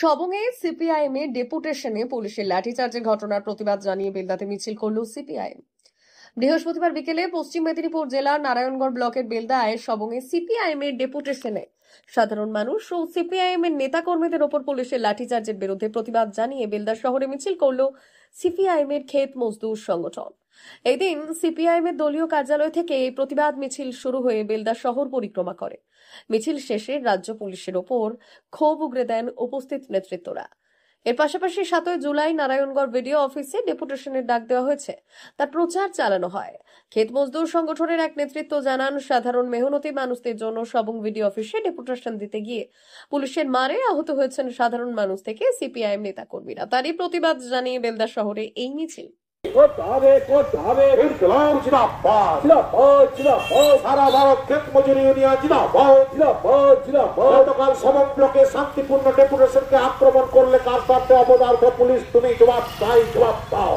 সবংয়ে CPIM এর ডেপুটেশনে পুলিশের লাঠিচার্জের ঘটনার প্রতিবাদ জানিয়ে বেলদাতে মিছিল করল সিপিআইএম। বৃহস্পতিবার বিকেলে পশ্চিম মেদিনীপুর জেলার নারায়ণগড় ব্লকের বেলদায় সবংয়ে সিপিআইএম এর ডেপুটেশনে সাধারণ মানুষ ও সিপিআইএম এর নেতাকর্মীদের ওপর পুলিশের লাঠিচার্জের বিরুদ্ধে প্রতিবাদ জানিয়ে বেলদা শহরে মিছিল করল সিপিআইএম এর ক্ষেত মজদুর সংগঠন। এদিন সিপিআইএম এর দলীয় কার্যালয় থেকে এই প্রতিবাদ মিছিল শুরু হয়ে বেলদা শহর পরিক্রমা করে। মিছিল শেষে রাজ্য পুলিশের ওপর ক্ষোভ উগরে দেন উপস্থিত নেতৃত্বরা। এর পাশাপাশি 7 জুলাই নারায়ণগড় ভিডিও অফিসে ডেপুটেশনের ডাক দেওয়া হয়েছে, তার প্রচার চালানো হয়। ক্ষেত মজদুর সংগঠনের এক নেতৃত্ব জানান, সাধারণ মেহনতি মানুষদের জন্য সবং ভিডিও অফিসে ডেপুটেশন দিতে গিয়ে পুলিশের মারে আহত হয়েছেন সাধারণ মানুষ থেকে সিপিআইএম নেতাকর্মীরা। তারই প্রতিবাদ জানিয়ে বেলদা শহরে এই মিছিল। সারা ভারত ক্ষেত মজুরি ইউনিয়ন গতকাল সবং ব্লকে শান্তিপূর্ণ ডেপুটেশনকে আক্রমণ করলে কার স্বার্থে অবদার্থ পুলিশ তুমি জবাব দাও।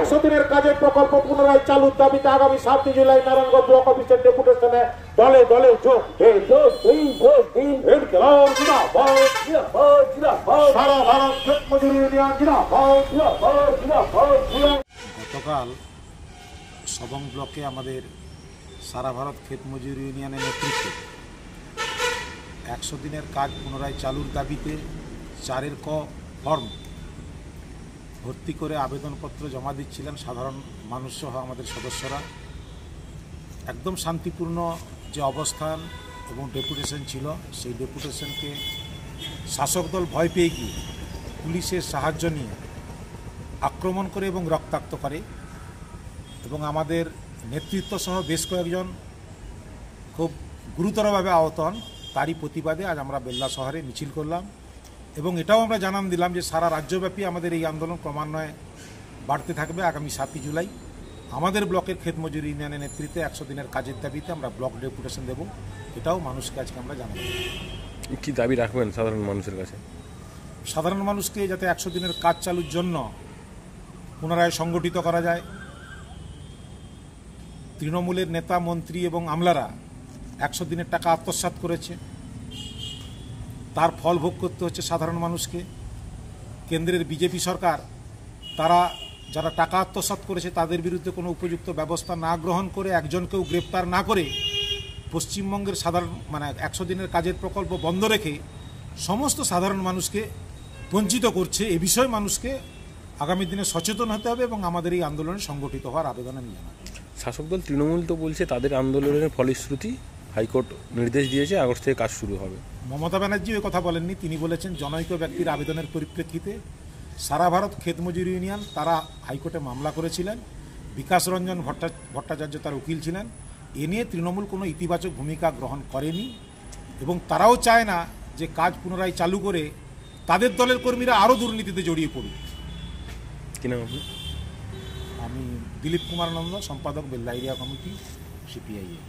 100 দিনের কাজের প্রকল্প পুনরায় চালুর দাবিতে আগামী 7 জুলাই নারায়ণগঞ্জ ব্লক অফিসের ডেপুটেশনে দলে দলে যোগ সারা ভারত ক্ষেত মজুরি ইউনিয়ন গতকাল সবং ব্লকে আমাদের সারা ভারত ক্ষেত মজুর ইউনিয়নের নেতৃত্বে 100 দিনের কাজ পুনরায় চালুর দাবিতে 4 ক ফর্ম ভর্তি করে আবেদনপত্র জমা দিচ্ছিলেন সাধারণ মানুষ সহ আমাদের সদস্যরা। একদম শান্তিপূর্ণ যে অবস্থান এবং ডেপুটেশন ছিল, সেই ডেপুটেশনকে শাসক দল ভয় পেয়ে গিয়ে পুলিশের সাহায্য নিয়ে আক্রমণ করে এবং রক্তাক্ত করে এবং আমাদের নেতৃত্ব সহ বেশ কয়েকজন খুব গুরুতরভাবে আহত হন। তারই প্রতিবাদে আজ আমরা বেলদা শহরে মিছিল করলাম এবং এটাও আমরা জানান দিলাম যে সারা রাজ্যব্যাপী আমাদের এই আন্দোলন ক্রমান্বয়ে বাড়তে থাকবে। আগামী 7 জুলাই আমাদের ব্লকের ক্ষেত মজুরি ইউনিয়নের নেতৃত্বে 100 দিনের কাজের দাবিতে আমরা ব্লক ডেপুটেশন দেব। এটাও মানুষকে আজকে আমরা জানাবো। কি দাবি রাখবেন সাধারণ মানুষের কাছে? সাধারণ মানুষকে যাতে 100 দিনের কাজ চালুর জন্য পুনরায় সংগঠিত করা যায়। তৃণমূলের নেতা মন্ত্রী এবং আমলারা 100 দিনের টাকা আত্মসাৎ করেছে, তার ফল ভোগ করতে হচ্ছে সাধারণ মানুষকে। কেন্দ্রের বিজেপি সরকার তারা যারা টাকা আত্মসাৎ করেছে তাদের বিরুদ্ধে কোনো উপযুক্ত ব্যবস্থা না গ্রহণ করে, একজনকেও গ্রেপ্তার না করে পশ্চিমবঙ্গের সাধারণ 100 দিনের কাজের প্রকল্প বন্ধ রেখে সমস্ত সাধারণ মানুষকে বঞ্চিত করছে। এ বিষয়ে মানুষকে আগামী দিনে সচেতন হতে হবে এবং আমাদের এই আন্দোলনে সংগঠিত হওয়ার আবেদন আমি জানাই। শাসক দল তৃণমূল তো বলছে তাদের আন্দোলনের ফলশ্রুতি হাইকোর্ট নির্দেশ দিয়েছে, আগস্ট থেকে কাজ শুরু হবে। মমতা ব্যানার্জি ওই কথা বলেননি, তিনি বলেছেন জনৈক ব্যক্তির আবেদনের পরিপ্রেক্ষিতে সারা ভারত ক্ষেত মজুরি ইউনিয়ন তারা হাইকোর্টে মামলা করেছিলেন। বিকাশ রঞ্জন ভট্টাচার্য তার উকিল ছিলেন। এ নিয়ে তৃণমূল কোনো ইতিবাচক ভূমিকা গ্রহণ করেনি এবং তারাও চায় না যে কাজ পুনরায় চালু করে তাদের দলের কর্মীরা আরও দুর্নীতিতে জড়িয়ে পড়ুক। কি নাম আপনি? আমি দিলীপ কুমার নন্দ, সম্পাদক বেলদা এরিয়া কমিটি, সিপিআইএম।